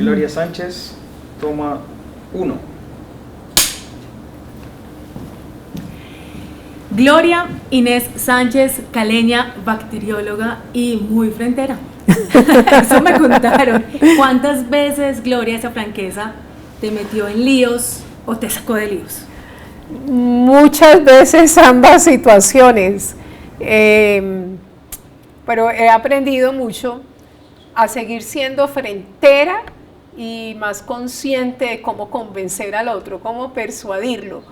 Gloria Sánchez, toma 1. Gloria Inés Sánchez, caleña, bacterióloga y muy frentera. Eso me contaron. ¿Cuántas veces, Gloria, esa franqueza te metió en líos o te sacó de líos? Muchas veces ambas situaciones, pero he aprendido mucho a seguir siendo frentera y más consciente de cómo convencer al otro, cómo persuadirlo.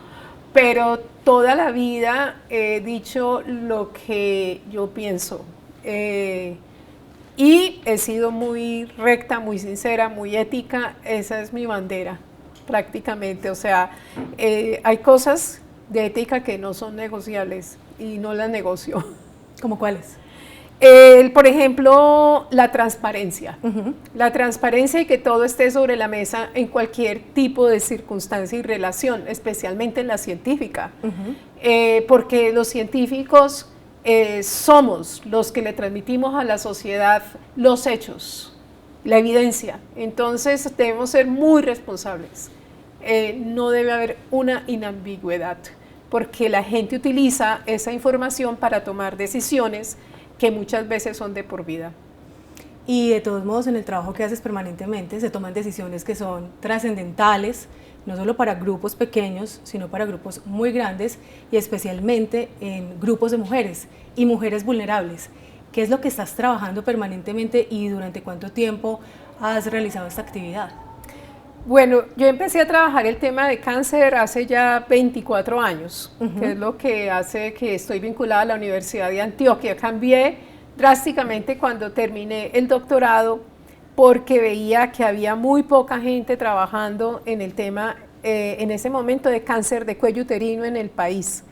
Pero toda la vida he dicho lo que yo pienso y he sido muy recta, muy sincera, muy ética. Esa es mi bandera prácticamente. O sea, hay cosas de ética que no son negociables y no las negocio. ¿Cómo cuáles? Por ejemplo, la transparencia. La transparencia y que todo esté sobre la mesa en cualquier tipo de circunstancia y relación, especialmente en la científica. Porque los científicos somos los que le transmitimos a la sociedad los hechos, la evidencia. Entonces debemos ser muy responsables. No debe haber una inambigüedad, porque la gente utiliza esa información para tomar decisiones que muchas veces son de por vida. Y de todos modos, en el trabajo que haces permanentemente se toman decisiones que son trascendentales, no solo para grupos pequeños, sino para grupos muy grandes y especialmente en grupos de mujeres y mujeres vulnerables. ¿Qué es lo que estás trabajando permanentemente y durante cuánto tiempo has realizado esta actividad? Bueno, yo empecé a trabajar el tema de cáncer hace ya 24 años, que es lo que hace que estoy vinculada a la Universidad de Antioquia. Cambié drásticamente cuando terminé el doctorado porque veía que había muy poca gente trabajando en el tema, en ese momento, de cáncer de cuello uterino en el país,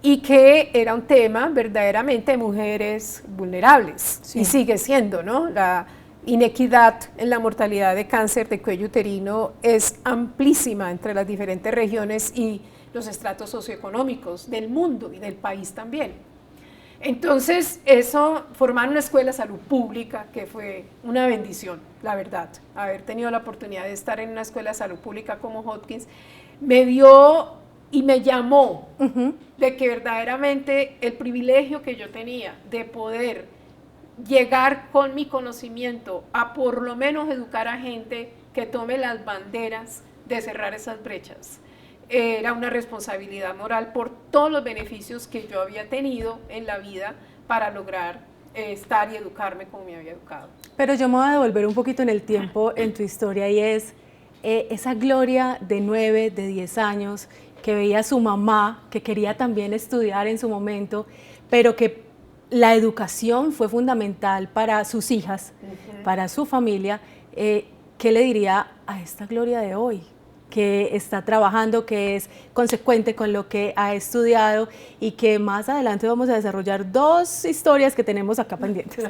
y que era un tema verdaderamente de mujeres vulnerables, sí. Y sigue siendo, ¿no? La inequidad en la mortalidad de cáncer de cuello uterino es amplísima entre las diferentes regiones y los estratos socioeconómicos del mundo y del país también. Entonces, formar una escuela de salud pública, que fue una bendición, la verdad, haber tenido la oportunidad de estar en una escuela de salud pública como Hopkins, me dio y me llamó de que verdaderamente el privilegio que yo tenía de poder llegar con mi conocimiento a por lo menos educar a gente que tome las banderas de cerrar esas brechas. Era una responsabilidad moral por todos los beneficios que yo había tenido en la vida para lograr estar y educarme como me había educado. Pero yo me voy a devolver un poquito en el tiempo en tu historia y es esa Gloria de 9, de 10 años que veía a su mamá, que quería también estudiar en su momento, pero que la educación fue fundamental para sus hijas, para su familia. ¿Qué le diría a esta Gloria de hoy, que está trabajando, que es consecuente con lo que ha estudiado y que más adelante vamos a desarrollar 2 historias que tenemos acá pendientes?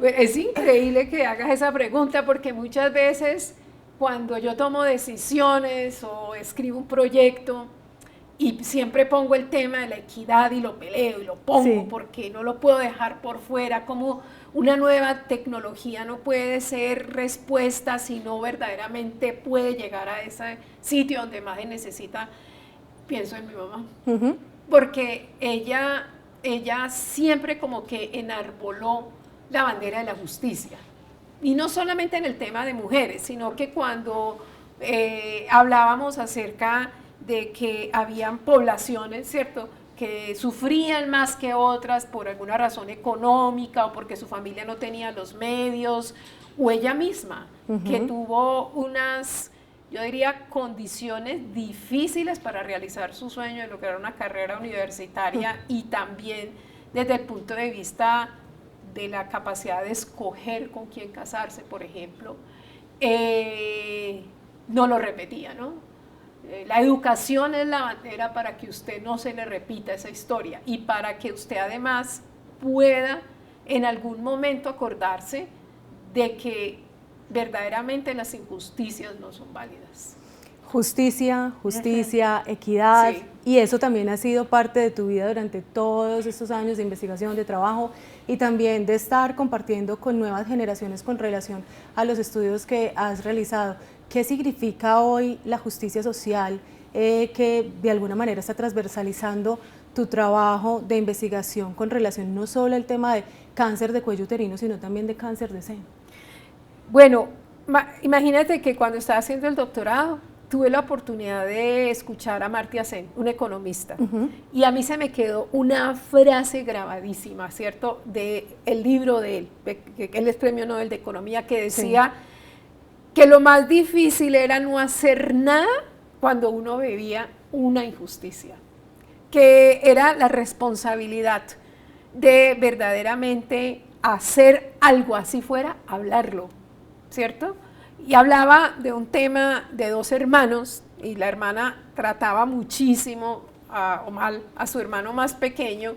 Es increíble que hagas esa pregunta, porque muchas veces cuando yo tomo decisiones o escribo un proyecto, y siempre pongo el tema de la equidad y lo peleo y lo pongo, porque no lo puedo dejar por fuera, como una nueva tecnología no puede ser respuesta si no verdaderamente puede llegar a ese sitio donde más se necesita. Pienso en mi mamá, porque ella siempre como que enarboló la bandera de la justicia, y no solamente en el tema de mujeres, sino que cuando hablábamos acerca de que habían poblaciones, ¿cierto?, que sufrían más que otras por alguna razón económica o porque su familia no tenía los medios, o ella misma, que tuvo unas, yo diría, condiciones difíciles para realizar su sueño de lograr una carrera universitaria, y también desde el punto de vista de la capacidad de escoger con quién casarse, por ejemplo, no lo repetía, ¿no? La educación es la bandera para que usted no se le repita esa historia y para que usted además pueda en algún momento acordarse de que verdaderamente las injusticias no son válidas. Justicia, equidad, Sí. y eso también ha sido parte de tu vida durante todos estos años de investigación, de trabajo y también de estar compartiendo con nuevas generaciones con relación a los estudios que has realizado. ¿Qué significa hoy la justicia social que de alguna manera está transversalizando tu trabajo de investigación con relación no solo al tema de cáncer de cuello uterino, sino también de cáncer de seno? Bueno, imagínate que cuando estaba haciendo el doctorado, tuve la oportunidad de escuchar a Amartya Sen, un economista, y a mí se me quedó una frase grabadísima, ¿cierto?, del libro de él, que él es Premio Nobel de Economía, que decía que lo más difícil era no hacer nada cuando uno veía una injusticia, que era la responsabilidad de verdaderamente hacer algo, así fuera, hablarlo, ¿cierto? Y hablaba de un tema de dos hermanos, y la hermana trataba muchísimo o mal a su hermano más pequeño,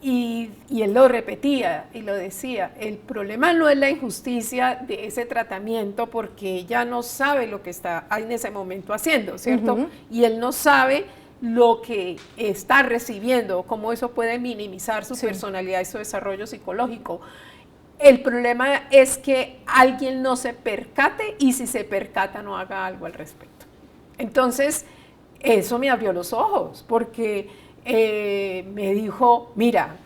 y él lo repetía y lo decía: el problema no es la injusticia de ese tratamiento, porque ella no sabe lo que está en ese momento haciendo, ¿cierto? Y él no sabe lo que está recibiendo, cómo eso puede minimizar su personalidad y su desarrollo psicológico. El problema es que alguien no se percate, y si se percata no haga algo al respecto. Entonces, eso me abrió los ojos, porque me dijo: mira,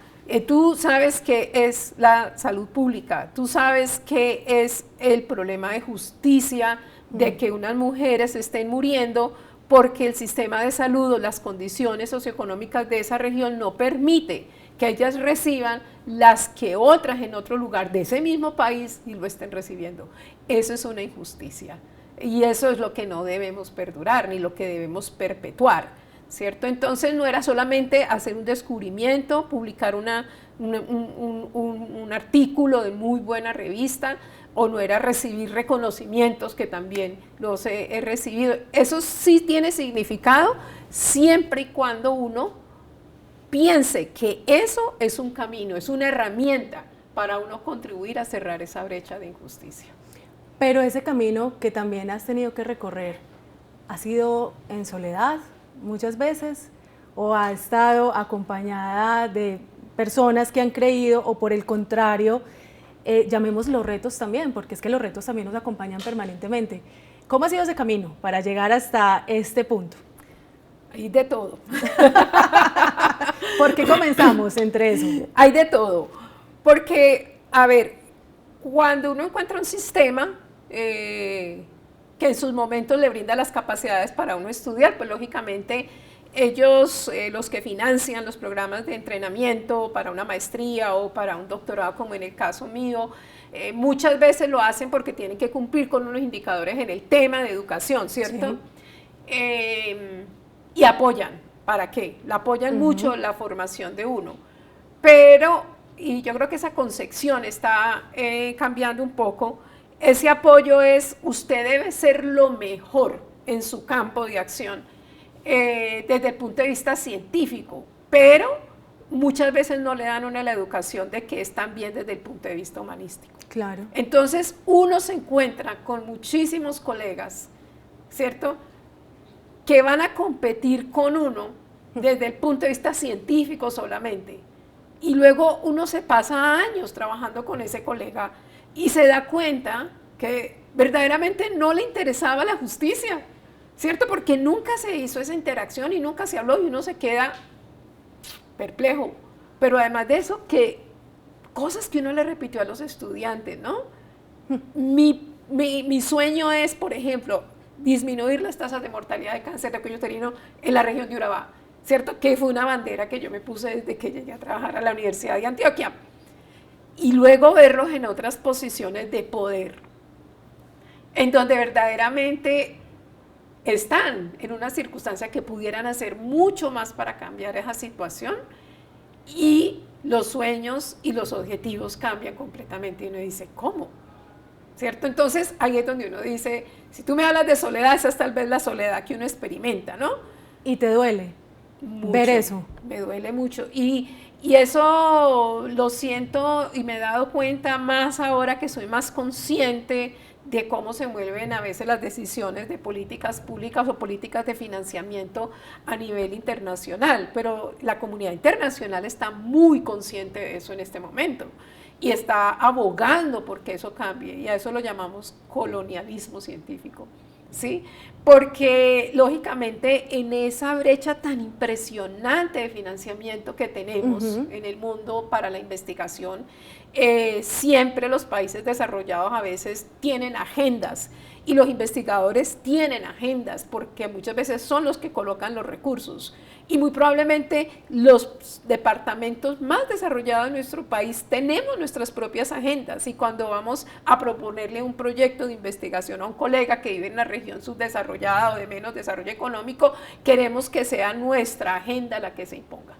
tú sabes qué es la salud pública, tú sabes qué es el problema de justicia, de que unas mujeres estén muriendo porque el sistema de salud o las condiciones socioeconómicas de esa región no permite que ellas reciban las que otras en otro lugar de ese mismo país y lo estén recibiendo. Eso es una injusticia, y eso es lo que no debemos perdurar ni lo que debemos perpetuar, ¿cierto? Entonces no era solamente hacer un descubrimiento, publicar un artículo de muy buena revista, o no era recibir reconocimientos, que también los he recibido. Eso sí tiene significado siempre y cuando uno piense que eso es un camino, es una herramienta para uno contribuir a cerrar esa brecha de injusticia. Pero ese camino que también has tenido que recorrer, ¿ha sido en soledad muchas veces o ha estado acompañada de personas que han creído, o por el contrario, llamemos los retos también, porque es que los retos también nos acompañan permanentemente? ¿Cómo ha sido ese camino para llegar hasta este punto? Hay de todo. ¿Por qué comenzamos entre eso? Hay de todo, porque, a ver, cuando uno encuentra un sistema que en sus momentos le brinda las capacidades para uno estudiar, pues lógicamente ellos, los que financian los programas de entrenamiento para una maestría o para un doctorado, como en el caso mío, muchas veces lo hacen porque tienen que cumplir con unos indicadores en el tema de educación, ¿cierto? Sí. Y apoyan. ¿Para qué? La apoyan mucho la formación de uno. Pero, y yo creo que esa concepción está cambiando un poco, ese apoyo es: usted debe ser lo mejor en su campo de acción desde el punto de vista científico, pero muchas veces no le dan la educación de que es también desde el punto de vista humanístico. Claro. Entonces uno se encuentra con muchísimos colegas, ¿cierto?, que van a competir con uno desde el punto de vista científico solamente, y luego uno se pasa años trabajando con ese colega y se da cuenta que verdaderamente no le interesaba la justicia, ¿cierto? Porque nunca se hizo esa interacción y nunca se habló, y uno se queda perplejo. Pero además de eso, que cosas que uno le repitió a los estudiantes, ¿no? Mi sueño es, por ejemplo, disminuir las tasas de mortalidad de cáncer de cuello uterino en la región de Urabá, ¿cierto? Que fue una bandera que yo me puse desde que llegué a trabajar a la Universidad de Antioquia. Y luego verlos en otras posiciones de poder, en donde verdaderamente están en una circunstancia que pudieran hacer mucho más para cambiar esa situación, y los sueños y los objetivos cambian completamente, y uno dice: ¿cómo? ¿Cierto? Entonces ahí es donde uno dice: si tú me hablas de soledad, esa es tal vez la soledad que uno experimenta, ¿no? ¿Y te duele Mucho, ver eso? Me duele mucho, y eso lo siento, y me he dado cuenta más ahora que soy más consciente de cómo se mueven a veces las decisiones de políticas públicas o políticas de financiamiento a nivel internacional, pero la comunidad internacional está muy consciente de eso en este momento y está abogando porque eso cambie, y a eso lo llamamos colonialismo científico, ¿sí? Porque lógicamente en esa brecha tan impresionante de financiamiento que tenemos en el mundo para la investigación, siempre los países desarrollados a veces tienen agendas y los investigadores tienen agendas porque muchas veces son los que colocan los recursos y muy probablemente los departamentos más desarrollados de nuestro país tenemos nuestras propias agendas, y cuando vamos a proponerle un proyecto de investigación a un colega que vive en la región subdesarrollada o de menos desarrollo económico, queremos que sea nuestra agenda la que se imponga,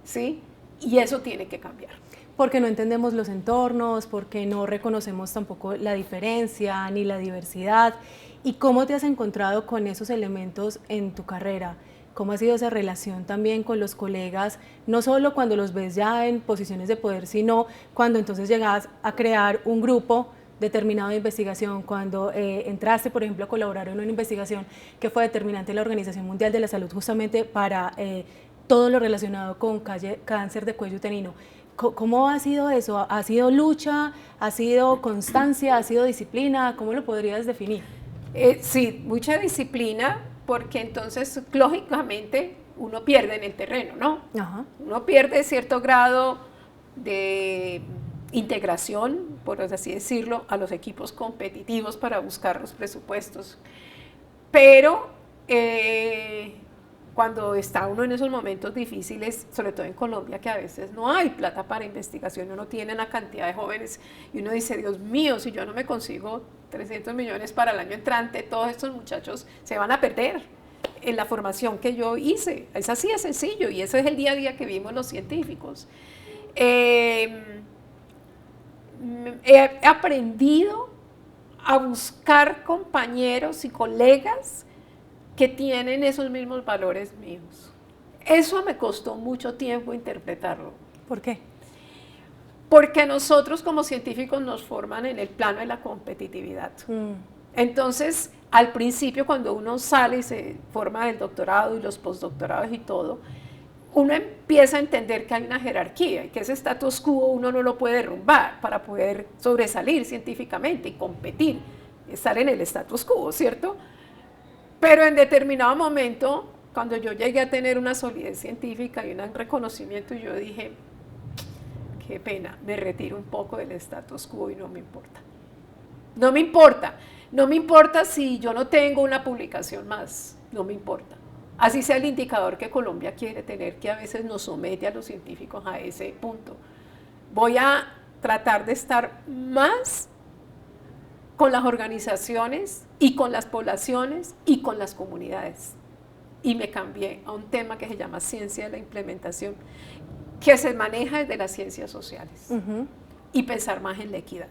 ¿sí? Y eso tiene que cambiar. Porque no entendemos los entornos, porque no reconocemos tampoco la diferencia ni la diversidad. ¿Y cómo te has encontrado con esos elementos en tu carrera? ¿Cómo ha sido esa relación también con los colegas, no solo cuando los ves ya en posiciones de poder, sino cuando entonces llegas a crear un grupo determinado de investigación, cuando entraste, por ejemplo, a colaborar en una investigación que fue determinante en la Organización Mundial de la Salud justamente para todo lo relacionado con cáncer de cuello uterino? ¿Cómo ha sido eso? ¿Ha sido lucha? ¿Ha sido constancia? ¿Ha sido disciplina? ¿Cómo lo podrías definir? Sí, mucha disciplina, porque entonces lógicamente uno pierde en el terreno, ¿no? Ajá. Uno pierde cierto grado de integración, por así decirlo, a los equipos competitivos para buscar los presupuestos. Pero cuando está uno en esos momentos difíciles, sobre todo en Colombia, que a veces no hay plata para investigación, uno tiene una cantidad de jóvenes y uno dice, Dios mío, si yo no me consigo 300 millones para el año entrante, todos estos muchachos se van a perder en la formación que yo hice. Es así de sencillo, y ese es el día a día que vivimos los científicos. He aprendido a buscar compañeros y colegas que tienen esos mismos valores míos. Eso me costó mucho tiempo interpretarlo. ¿Por qué? Porque nosotros como científicos nos forman en el plano de la competitividad. Entonces, al principio, cuando uno sale y se forma el doctorado y los postdoctorados y todo, uno empieza a entender que hay una jerarquía y que ese status quo uno no lo puede derrumbar para poder sobresalir científicamente y competir, estar en el status quo, ¿cierto? Pero en determinado momento, cuando yo llegué a tener una solidez científica y un reconocimiento, yo dije, qué pena, me retiro un poco del status quo y no me importa. No me importa. No me importa si yo no tengo una publicación más, no me importa. Así sea el indicador que Colombia quiere tener, que a veces nos somete a los científicos a ese punto. Voy a tratar de estar más con las organizaciones y con las poblaciones y con las comunidades. Y me cambié a un tema que se llama ciencia de la implementación, que se maneja desde las ciencias sociales, y pensar más en la equidad.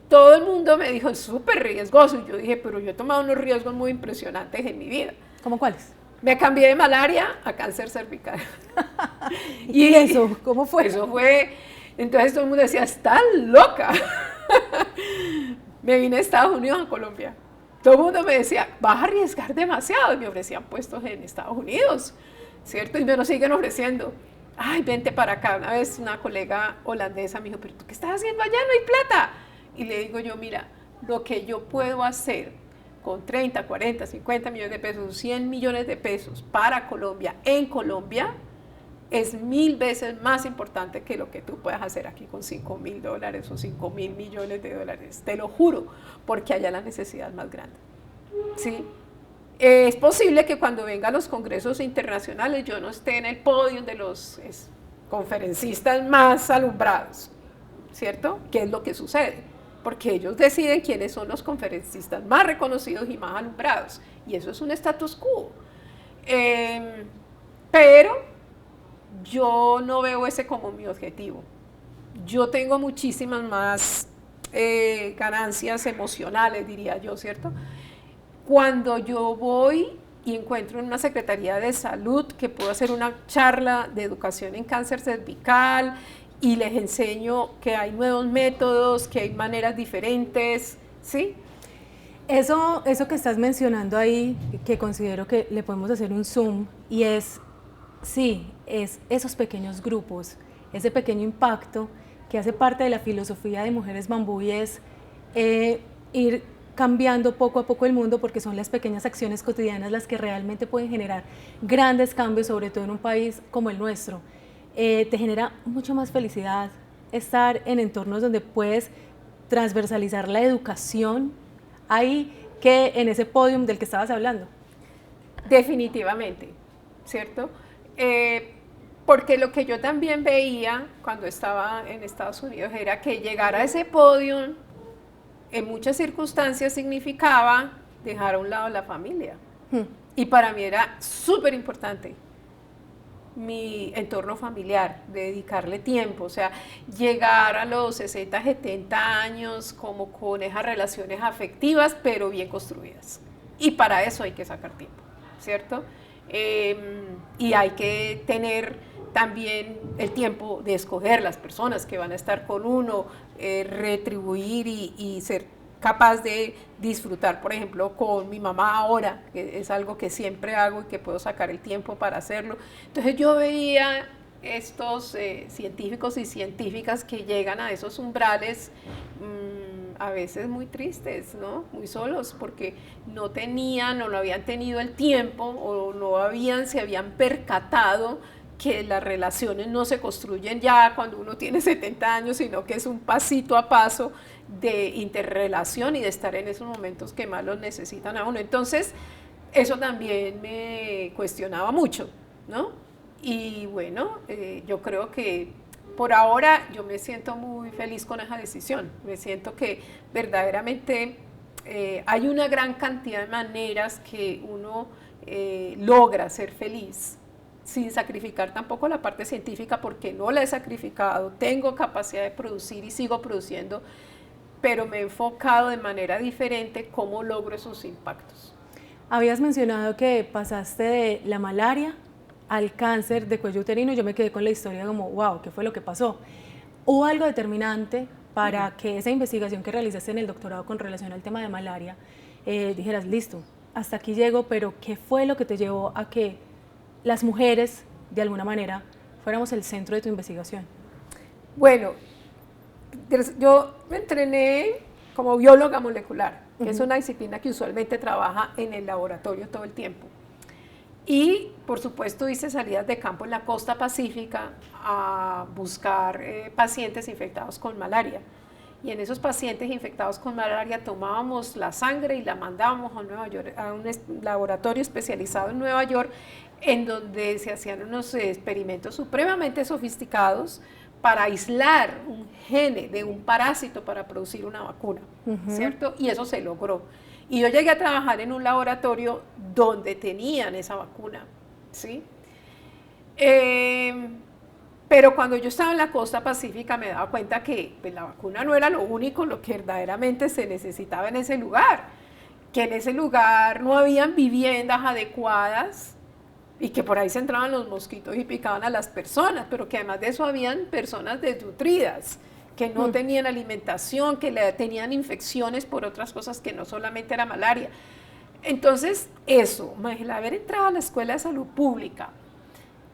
Todo el mundo me dijo, es súper riesgoso, y yo dije, pero yo he tomado unos riesgos muy impresionantes en mi vida. ¿Cómo cuáles? Me cambié de malaria a cáncer cervical. ¿Y eso? ¿Cómo fue? Eso fue, entonces todo el mundo decía, estás loca. Me vine a Estados Unidos, a Colombia. Todo el mundo me decía, vas a arriesgar demasiado, y me ofrecían puestos en Estados Unidos, ¿cierto? Y me lo siguen ofreciendo. Ay, vente para acá. Una vez una colega holandesa me dijo, pero ¿tú qué estás haciendo allá? No hay plata. Y le digo yo, mira, lo que yo puedo hacer con 30, 40, 50 millones de pesos, 100 millones de pesos para Colombia, en Colombia, es 1000 veces más importante que lo que tú puedas hacer aquí con $5.000 o $5.000 millones, te lo juro, porque allá la necesidad es más grande, ¿sí? Es posible que cuando vengan los congresos internacionales yo no esté en el podio de los conferencistas más alumbrados, ¿cierto? ¿Qué es lo que sucede? Porque ellos deciden quiénes son los conferencistas más reconocidos y más alumbrados, y eso es un status quo. Pero yo no veo ese como mi objetivo. Yo tengo muchísimas más ganancias emocionales, diría yo, ¿cierto? Cuando yo voy y encuentro en una Secretaría de Salud que puedo hacer una charla de educación en cáncer cervical y les enseño que hay nuevos métodos, que hay maneras diferentes ¿sí? Eso que estás mencionando ahí, que considero que le podemos hacer un zoom, y es, sí, es esos pequeños grupos, ese pequeño impacto que hace parte de la filosofía de Mujeres Bambú, y es ir cambiando poco a poco el mundo, porque son las pequeñas acciones cotidianas las que realmente pueden generar grandes cambios, sobre todo en un país como el nuestro. Te genera mucho más felicidad estar en entornos donde puedes transversalizar la educación ahí que en ese podium del que estabas hablando. Definitivamente, ¿cierto? Porque lo que yo también veía cuando estaba en Estados Unidos era que llegar a ese podium en muchas circunstancias significaba dejar a un lado la familia. Y para mí era súper importante mi entorno familiar, dedicarle tiempo, o sea, llegar a los 60, 70 años como con esas relaciones afectivas, pero bien construidas. Y para eso hay que sacar tiempo, ¿cierto? Y hay que tener también el tiempo de escoger las personas que van a estar con uno, retribuir y ser capaz de disfrutar, por ejemplo, con mi mamá ahora, que es algo que siempre hago y que puedo sacar el tiempo para hacerlo. Entonces yo veía estos científicos y científicas que llegan a esos umbrales a veces muy tristes, ¿no? Muy solos, porque no tenían o no habían tenido el tiempo o no se habían percatado que las relaciones no se construyen ya cuando uno tiene 70 años, sino que es un pasito a paso de interrelación y de estar en esos momentos que más los necesitan a uno. Entonces, eso también me cuestionaba mucho, ¿no? Y bueno, yo creo que por ahora yo me siento muy feliz con esa decisión. Me siento que verdaderamente hay una gran cantidad de maneras que uno logra ser feliz sin sacrificar tampoco la parte científica, porque no la he sacrificado, tengo capacidad de producir y sigo produciendo, pero me he enfocado de manera diferente cómo logro esos impactos. Habías mencionado que pasaste de la malaria al cáncer de cuello uterino. Yo me quedé con la historia como, wow, ¿qué fue lo que pasó? ¿Hubo algo determinante para que esa investigación que realizaste en el doctorado con relación al tema de malaria, dijeras, listo, hasta aquí llego, pero qué fue lo que te llevó a que las mujeres, de alguna manera, fuéramos el centro de tu investigación? Bueno, yo me entrené como bióloga molecular, que es una disciplina que usualmente trabaja en el laboratorio todo el tiempo. Y, por supuesto, hice salidas de campo en la costa pacífica a buscar pacientes infectados con malaria. Y en esos pacientes infectados con malaria tomábamos la sangre y la mandábamos a Nueva York, a un laboratorio especializado en Nueva York, en donde se hacían unos experimentos supremamente sofisticados para aislar un gene de un parásito para producir una vacuna, ¿cierto? Y eso se logró. Y yo llegué a trabajar en un laboratorio donde tenían esa vacuna, ¿sí? Pero cuando yo estaba en la costa pacífica me daba cuenta que pues, la vacuna no era lo único, lo que verdaderamente se necesitaba en ese lugar, que en ese lugar no habían viviendas adecuadas y que por ahí se entraban los mosquitos y picaban a las personas, pero que además de eso habían personas desnutridas, que no tenían alimentación, que tenían infecciones por otras cosas que no solamente era malaria. Entonces, eso, el haber entrado a la Escuela de Salud Pública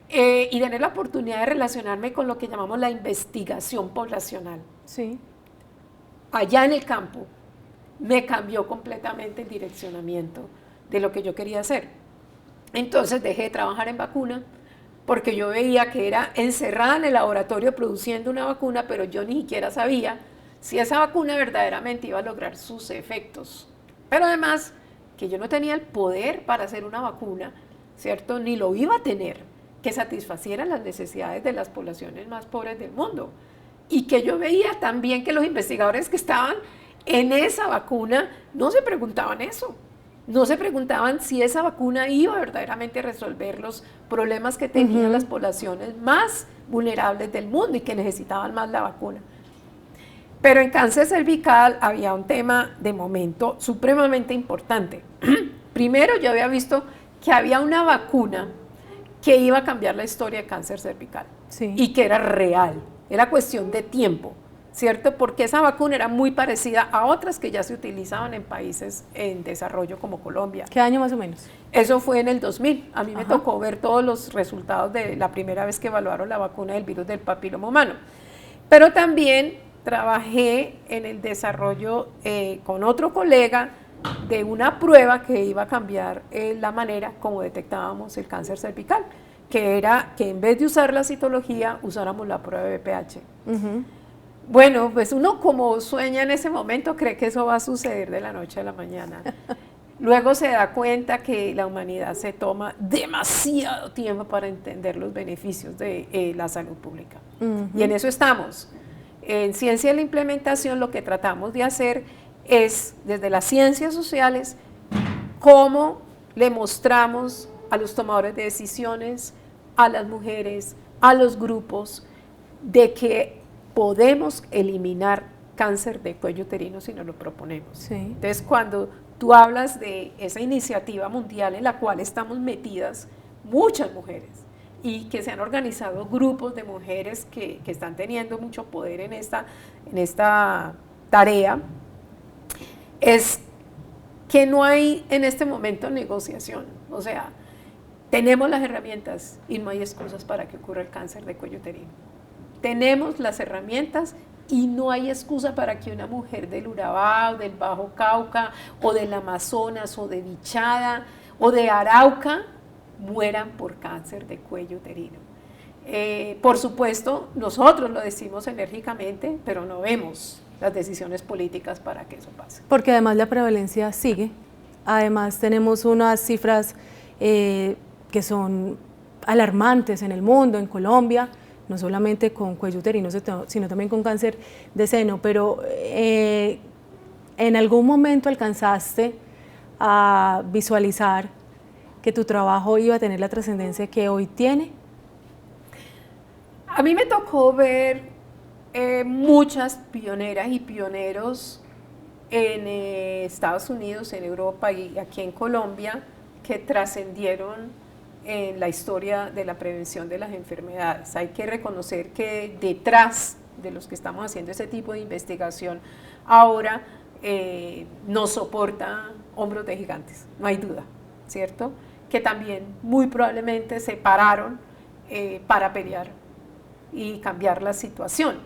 y tener la oportunidad de relacionarme con lo que llamamos la investigación poblacional, sí, allá en el campo, me cambió completamente el direccionamiento de lo que yo quería hacer. Entonces dejé de trabajar en vacuna, porque yo veía que era encerrada en el laboratorio produciendo una vacuna, pero yo ni siquiera sabía si esa vacuna verdaderamente iba a lograr sus efectos. Pero además, que yo no tenía el poder para hacer una vacuna, ¿cierto? Ni lo iba a tener, que satisfaciera las necesidades de las poblaciones más pobres del mundo. Y que yo veía también que los investigadores que estaban en esa vacuna no se preguntaban eso. No se preguntaban si esa vacuna iba verdaderamente a resolver los problemas que tenían las poblaciones más vulnerables del mundo y que necesitaban más la vacuna. Pero en cáncer cervical había un tema de momento supremamente importante. Primero, yo había visto que había una vacuna que iba a cambiar la historia de cáncer cervical, sí, y que era real, era cuestión de tiempo, ¿cierto? Porque esa vacuna era muy parecida a otras que ya se utilizaban en países en desarrollo como Colombia. ¿Qué año más o menos? Eso fue en el 2000. A mí me Ajá. tocó ver todos los resultados de la primera vez que evaluaron la vacuna del virus del papiloma humano. Pero también trabajé en el desarrollo con otro colega de una prueba que iba a cambiar la manera como detectábamos el cáncer cervical, que era que en vez de usar la citología, usáramos la prueba de BPH. Bueno, pues uno como sueña en ese momento cree que eso va a suceder de la noche a la mañana. Luego se da cuenta que la humanidad se toma demasiado tiempo para entender los beneficios de la salud pública. Y en eso estamos. En Ciencia de la Implementación lo que tratamos de hacer es, desde las ciencias sociales, cómo le mostramos a los tomadores de decisiones, a las mujeres, a los grupos, de que podemos eliminar cáncer de cuello uterino si nos lo proponemos. Sí. Entonces, cuando tú hablas de esa iniciativa mundial en la cual estamos metidas muchas mujeres y que se han organizado grupos de mujeres que están teniendo mucho poder en esta tarea, es que no hay en este momento negociación. O sea, tenemos las herramientas y no hay excusas para que ocurra el cáncer de cuello uterino. Tenemos las herramientas y no hay excusa para que una mujer del Urabá, o del Bajo Cauca, o del Amazonas, o de Vichada, o de Arauca, mueran por cáncer de cuello uterino. Por supuesto, nosotros lo decimos enérgicamente, pero no vemos las decisiones políticas para que eso pase. Porque además la prevalencia sigue. Además tenemos unas cifras que son alarmantes en el mundo, en Colombia, no solamente con cuello uterino, sino también con cáncer de seno, pero ¿en algún momento alcanzaste a visualizar que tu trabajo iba a tener la trascendencia que hoy tiene? A mí me tocó ver muchas pioneras y pioneros en Estados Unidos, en Europa y aquí en Colombia que trascendieron en la historia de la prevención de las enfermedades. Hay que reconocer que detrás de los que estamos haciendo ese tipo de investigación ahora nos soporta hombros de gigantes, no hay duda, ¿cierto? Que también muy probablemente se pararon para pelear y cambiar la situación.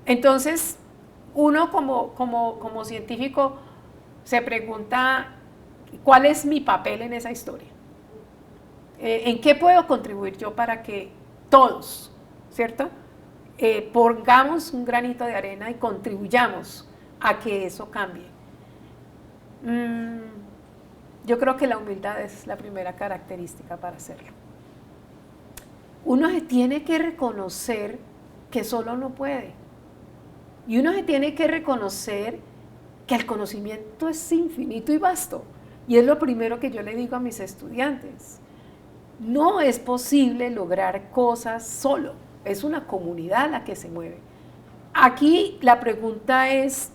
Entonces, uno como científico se pregunta, ¿cuál es mi papel en esa historia? ¿En qué puedo contribuir yo para que todos, ¿cierto? Pongamos un granito de arena y contribuyamos a que eso cambie. Yo creo que la humildad es la primera característica para hacerlo. Uno se tiene que reconocer que solo no puede. Y uno se tiene que reconocer que el conocimiento es infinito y vasto. Y es lo primero que yo le digo a mis estudiantes. No es posible lograr cosas solo, es una comunidad la que se mueve. Aquí la pregunta es,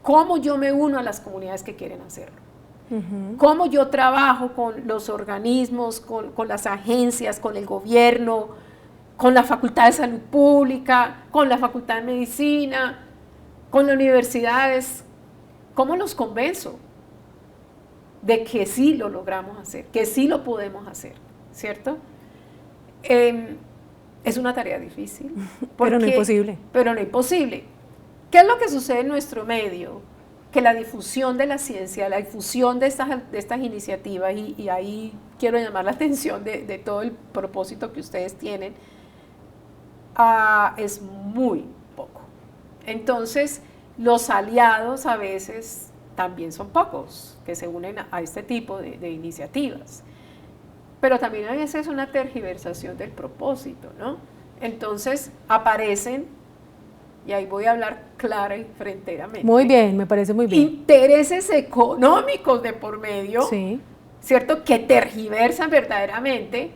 ¿cómo yo me uno a las comunidades que quieren hacerlo? ¿Cómo yo trabajo con los organismos, con las agencias, con el gobierno, con la Facultad de Salud Pública, con la Facultad de Medicina, con las universidades? ¿Cómo los convenzo de que sí lo logramos hacer, que sí lo podemos hacer, ¿cierto? Es una tarea difícil. Pero no imposible. Pero no imposible. ¿Qué es lo que sucede en nuestro medio? Que la difusión de la ciencia, la difusión de estas iniciativas, y ahí quiero llamar la atención de todo el propósito que ustedes tienen, es muy poco. Entonces, los aliados a veces también son pocos que se unen a este tipo de iniciativas. Pero también a veces es una tergiversación del propósito, ¿no? Entonces aparecen, y ahí voy a hablar clara y fronteramente. Muy bien, me parece muy bien. Intereses económicos de por medio, Sí. ¿cierto? Que tergiversan verdaderamente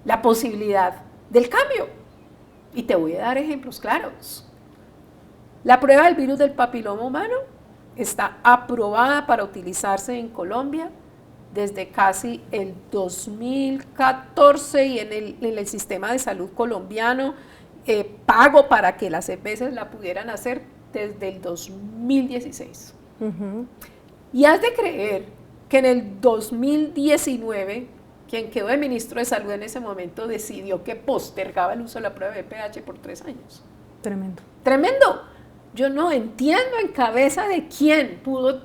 la posibilidad del cambio. Y te voy a dar ejemplos claros. La prueba del virus del papiloma humano está aprobada para utilizarse en Colombia desde casi el 2014 y en el sistema de salud colombiano pago para que las EPS la pudieran hacer desde el 2016. Y has de creer que en el 2019, quien quedó de ministro de Salud en ese momento decidió que postergaba el uso de la prueba de VPH por 3 años. Tremendo. Tremendo. Yo no entiendo en cabeza de quién pudo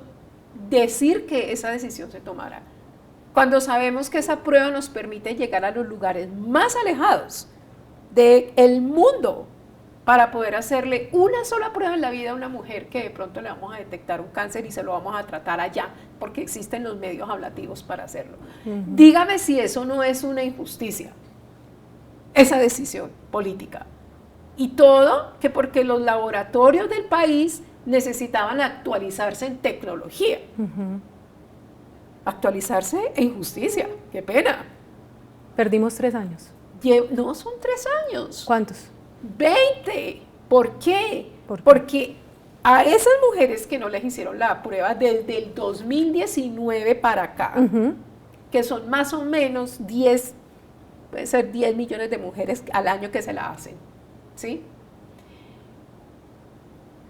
decir que esa decisión se tomara, cuando sabemos que esa prueba nos permite llegar a los lugares más alejados del mundo para poder hacerle una sola prueba en la vida a una mujer que de pronto le vamos a detectar un cáncer y se lo vamos a tratar allá, porque existen los medios ablativos para hacerlo. Dígame si eso no es una injusticia, esa decisión política. Y todo que porque los laboratorios del país necesitaban actualizarse en tecnología. Actualizarse en justicia, qué pena. Perdimos 3 años. No son 3 años. ¿Cuántos? 20. ¿Por qué? ¿Por qué? Porque a esas mujeres que no les hicieron la prueba desde el 2019 para acá, que son más o menos 10, puede ser 10 millones de mujeres al año que se la hacen, ¿sí?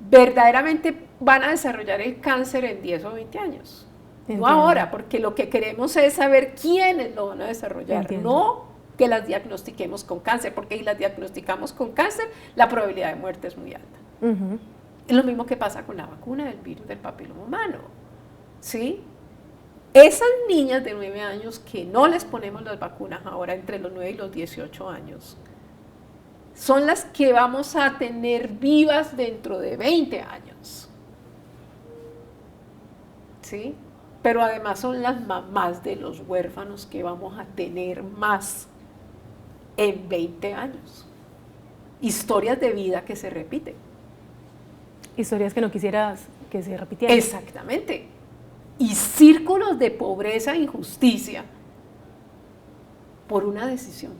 Verdaderamente van a desarrollar el cáncer en 10 o 20 años. Entiendo. No ahora, porque lo que queremos es saber quiénes lo van a desarrollar, Entiendo. no que las diagnostiquemos con cáncer, porque si las diagnosticamos con cáncer, la probabilidad de muerte es muy alta. Es lo mismo que pasa con la vacuna del virus del papiloma humano, ¿sí? Esas niñas de 9 años que no les ponemos las vacunas ahora entre los 9 y los 18 años, son las que vamos a tener vivas dentro de 20 años, ¿sí? Pero además son las mamás de los huérfanos que vamos a tener más en 20 años. Historias de vida que se repiten. Historias que no quisieras que se repitieran. Exactamente. Y círculos de pobreza e injusticia por una decisión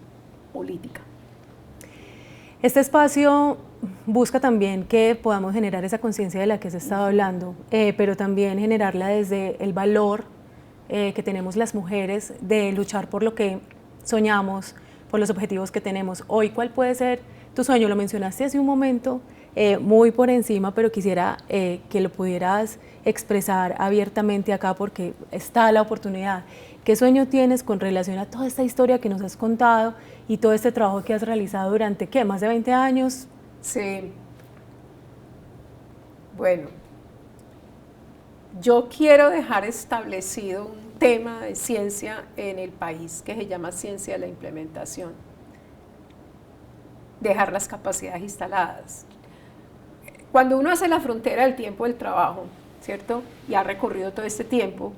política. Este espacio busca también que podamos generar esa conciencia de la que se estaba hablando, pero también generarla desde el valor que tenemos las mujeres de luchar por lo que soñamos, por los objetivos que tenemos. Hoy, ¿cuál puede ser tu sueño? Lo mencionaste hace un momento, muy por encima, pero quisiera que lo pudieras expresar abiertamente acá porque está la oportunidad. ¿Qué sueño tienes con relación a toda esta historia que nos has contado y todo este trabajo que has realizado durante, ¿qué? ¿Más de 20 años? Sí. Bueno, yo quiero dejar establecido un tema de ciencia en el país que se llama ciencia de la implementación. Dejar las capacidades instaladas. Cuando uno hace la frontera del tiempo del trabajo, ¿cierto? Y ha recorrido todo este tiempo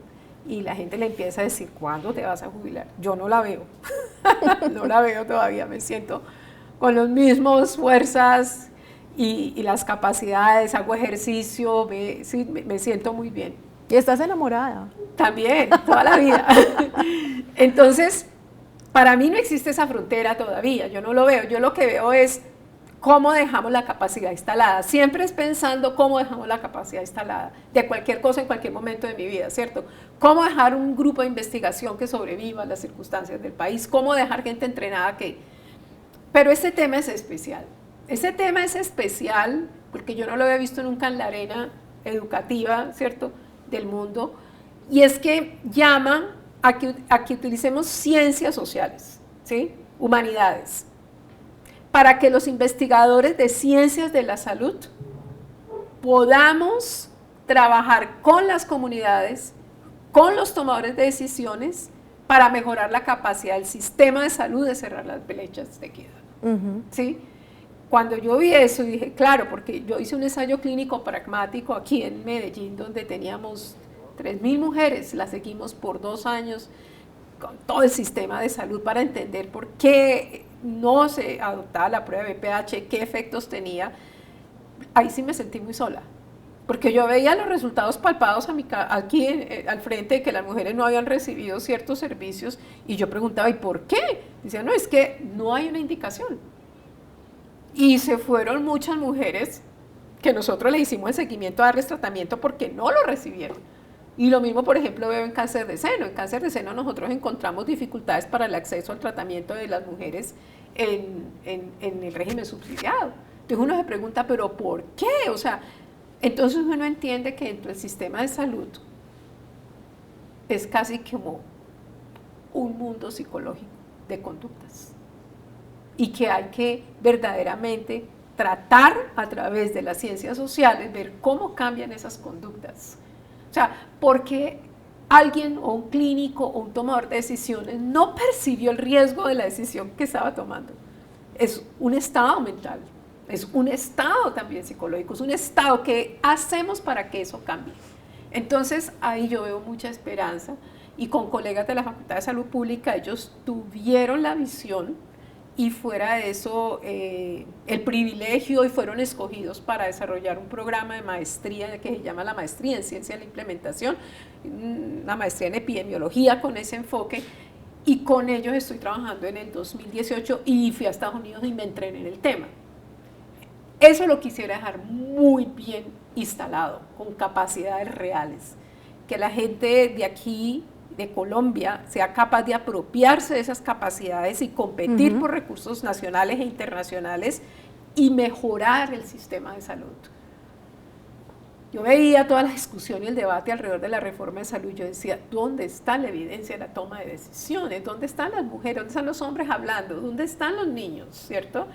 y la gente le empieza a decir, ¿cuándo te vas a jubilar? Yo no la veo, no la veo todavía, me siento con las mismas fuerzas y las capacidades, hago ejercicio, me siento muy bien. ¿Y estás enamorada? También, toda la vida. Entonces, para mí no existe esa frontera todavía, yo no lo veo, yo lo que veo es cómo dejamos la capacidad instalada, siempre es pensando cómo dejamos la capacidad instalada, de cualquier cosa en cualquier momento de mi vida, ¿cierto? Cómo dejar un grupo de investigación que sobreviva a las circunstancias del país, cómo dejar gente entrenada que... Pero este tema es especial, porque yo no lo había visto nunca en la arena educativa, ¿cierto?, del mundo, y es que llaman a que utilicemos ciencias sociales, ¿sí?, humanidades, para que los investigadores de ciencias de la salud podamos trabajar con las comunidades, con los tomadores de decisiones, para mejorar la capacidad del sistema de salud de cerrar las brechas de equidad. ¿Sí? Cuando yo vi eso, dije, claro, porque yo hice un ensayo clínico pragmático aquí en Medellín, donde teníamos 3.000 mujeres, las seguimos por 2 años, con todo el sistema de salud para entender por qué no se adoptaba la prueba de VPH, qué efectos tenía. Ahí sí me sentí muy sola, porque yo veía los resultados palpados aquí al frente de que las mujeres no habían recibido ciertos servicios y yo preguntaba, ¿y por qué? Decía, no, es que no hay una indicación. Y se fueron muchas mujeres que nosotros le hicimos el seguimiento a darles tratamiento porque no lo recibieron. Y lo mismo, por ejemplo, veo en cáncer de seno. En cáncer de seno nosotros encontramos dificultades para el acceso al tratamiento de las mujeres en el régimen subsidiado. Entonces uno se pregunta, ¿pero por qué? O sea, entonces uno entiende que dentro del sistema de salud es casi como un mundo psicológico de conductas y que hay que verdaderamente tratar a través de las ciencias sociales, ver cómo cambian esas conductas. O sea, porque alguien o un clínico o un tomador de decisiones no percibió el riesgo de la decisión que estaba tomando. Es un estado mental, es un estado también psicológico, es un estado que hacemos para que eso cambie. Entonces ahí yo veo mucha esperanza y con colegas de la Facultad de Salud Pública ellos tuvieron la visión y fuera de eso el privilegio y fueron escogidos para desarrollar un programa de maestría que se llama la maestría en ciencia de la implementación, una maestría en epidemiología con ese enfoque y con ellos estoy trabajando en el 2018 y fui a Estados Unidos y me entrené en el tema. Eso lo quisiera dejar muy bien instalado, con capacidades reales, que la gente de aquí, de Colombia, sea capaz de apropiarse de esas capacidades y competir por recursos nacionales e internacionales y mejorar el sistema de salud. Yo veía toda la discusión y el debate alrededor de la reforma de salud, yo decía, ¿dónde está la evidencia de la toma de decisiones? ¿Dónde están las mujeres? ¿Dónde están los hombres hablando? ¿Dónde están los niños? ¿Cierto?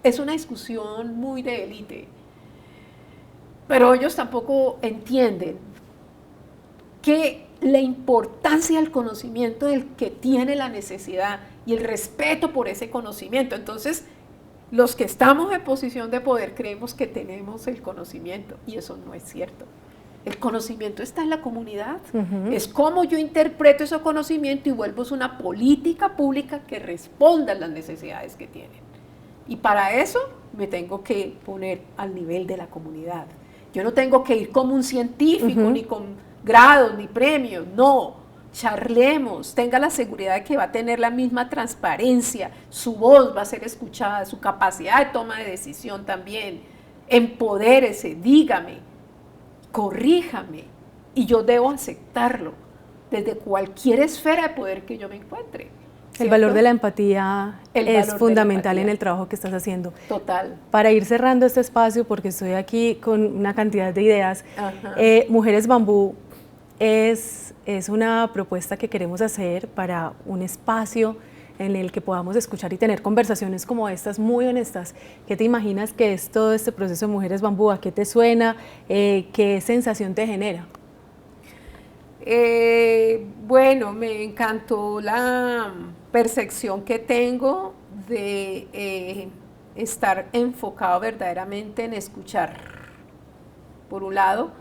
Es una discusión muy de élite, pero ellos tampoco entienden que la importancia del conocimiento del que tiene la necesidad y el respeto por ese conocimiento. Entonces, los que estamos en posición de poder creemos que tenemos el conocimiento y eso no es cierto. El conocimiento está en la comunidad. Es como yo interpreto ese conocimiento y vuelvo una política pública que responda a las necesidades que tienen. Y para eso me tengo que poner al nivel de la comunidad. Yo no tengo que ir como un científico, ni con grados, ni premios, no. Charlemos, tenga la seguridad de que va a tener la misma transparencia, su voz va a ser escuchada, su capacidad de toma de decisión también. Empodérese, dígame, corríjame, y yo debo aceptarlo desde cualquier esfera de poder que yo me encuentre. ¿Cierto? El valor de la empatía es fundamental en el trabajo que estás haciendo. Total. Para ir cerrando este espacio, porque estoy aquí con una cantidad de ideas, Mujeres Bambú es una propuesta que queremos hacer para un espacio en el que podamos escuchar y tener conversaciones como estas muy honestas. ¿Qué te imaginas que es todo este proceso de Mujeres Bambú? ¿A qué te suena? ¿Qué sensación te genera? Bueno, me encantó la percepción que tengo de estar enfocado verdaderamente en escuchar, por un lado,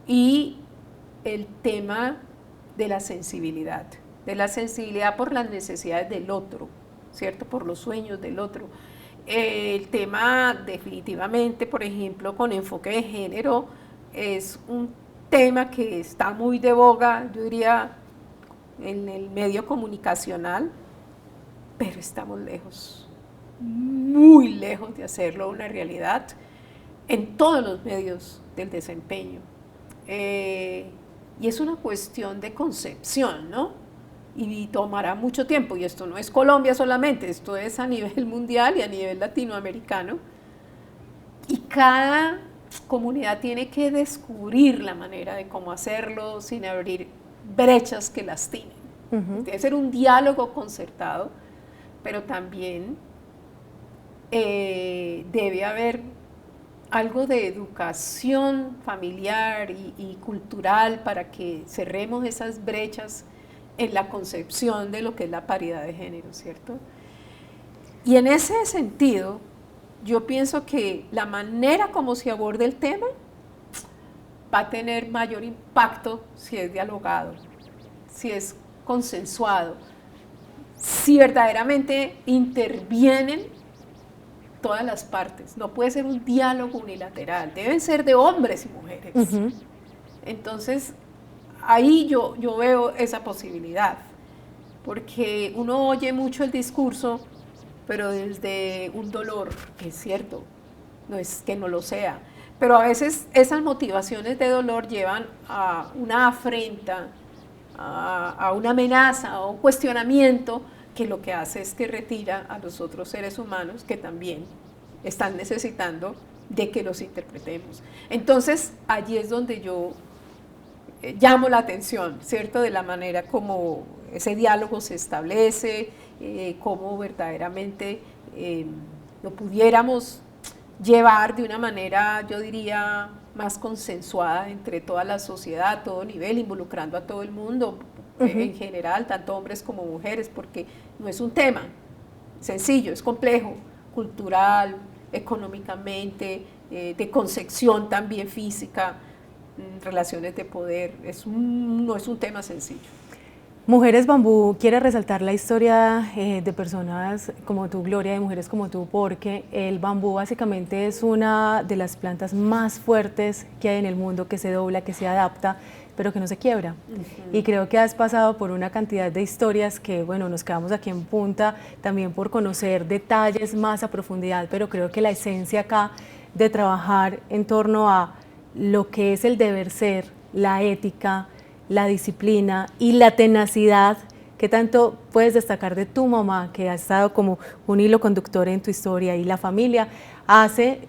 y el tema de la sensibilidad por las necesidades del otro, ¿cierto? Por los sueños del otro. El tema definitivamente, por ejemplo, con enfoque de género, es un tema que está muy de boga, yo diría, en el medio comunicacional, pero estamos lejos, muy lejos de hacerlo una realidad en todos los medios del desempeño. Y es una cuestión de concepción, ¿no? Y tomará mucho tiempo, y esto no es Colombia solamente, esto es a nivel mundial y a nivel latinoamericano, y cada comunidad tiene que descubrir la manera de cómo hacerlo sin abrir brechas que lastimen. Debe ser un diálogo concertado, pero también debe haber algo de educación familiar y cultural para que cerremos esas brechas en la concepción de lo que es la paridad de género, ¿cierto? Y en ese sentido, yo pienso que la manera como se aborde el tema va a tener mayor impacto si es dialogado, si es consensuado, si verdaderamente intervienen todas las partes. No puede ser un diálogo unilateral, deben ser de hombres y mujeres. Entonces, ahí yo veo esa posibilidad, porque uno oye mucho el discurso, pero desde un dolor, que es cierto, no es que no lo sea, pero a veces esas motivaciones de dolor llevan a una afrenta, a una amenaza, a un cuestionamiento que lo que hace es que retira a los otros seres humanos que también están necesitando de que los interpretemos. Entonces, allí es donde yo llamo la atención, ¿cierto? De la manera como ese diálogo se establece, cómo verdaderamente lo pudiéramos llevar de una manera, yo diría, más consensuada entre toda la sociedad, a todo nivel, involucrando a todo el mundo, en general, tanto hombres como mujeres, porque no es un tema sencillo, es complejo, cultural, económicamente, de concepción también física, relaciones de poder, no es un tema sencillo. Mujeres Bambú quiere resaltar la historia de personas como tú, Gloria, de mujeres como tú, porque el bambú básicamente es una de las plantas más fuertes que hay en el mundo, que se dobla, que se adapta, pero que no se quiebra. Y creo que has pasado por una cantidad de historias que, bueno, nos quedamos aquí en punta también por conocer detalles más a profundidad, pero creo que la esencia acá de trabajar en torno a lo que es el deber ser, la ética, la disciplina y la tenacidad, que tanto puedes destacar de tu mamá, que ha estado como un hilo conductor en tu historia, y la familia hace,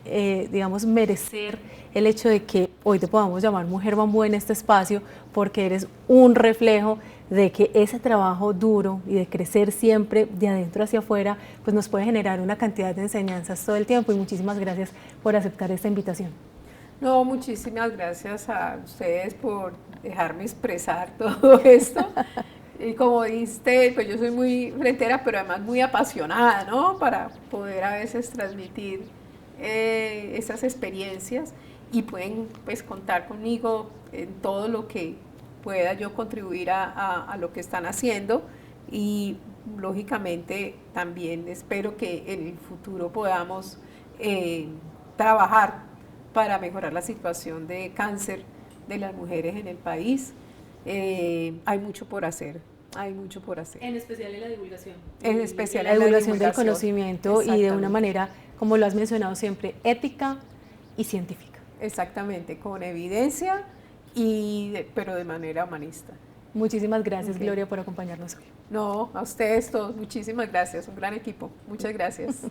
digamos, merecer el hecho de que hoy te podamos llamar Mujer Bambú en este espacio, porque eres un reflejo de que ese trabajo duro y de crecer siempre de adentro hacia afuera, pues nos puede generar una cantidad de enseñanzas todo el tiempo. Y muchísimas gracias por aceptar esta invitación. No, muchísimas gracias a ustedes por dejarme expresar todo esto. Y como dijiste, pues yo soy muy frentera, pero además muy apasionada, ¿no? Para poder a veces transmitir esas experiencias, y pueden pues contar conmigo en todo lo que pueda yo contribuir a lo que están haciendo, y lógicamente también espero que en el futuro podamos trabajar para mejorar la situación de cáncer de las mujeres en el país. Hay mucho por hacer, hay mucho por hacer. En especial en la divulgación. En especial la en la divulgación del divulgación. conocimiento, y de una manera, como lo has mencionado siempre, ética y científica. Exactamente, con evidencia, pero de manera humanista. Muchísimas gracias, Ok. Gloria, por acompañarnos hoy. No, a ustedes todos, muchísimas gracias, un gran equipo. Muchas gracias.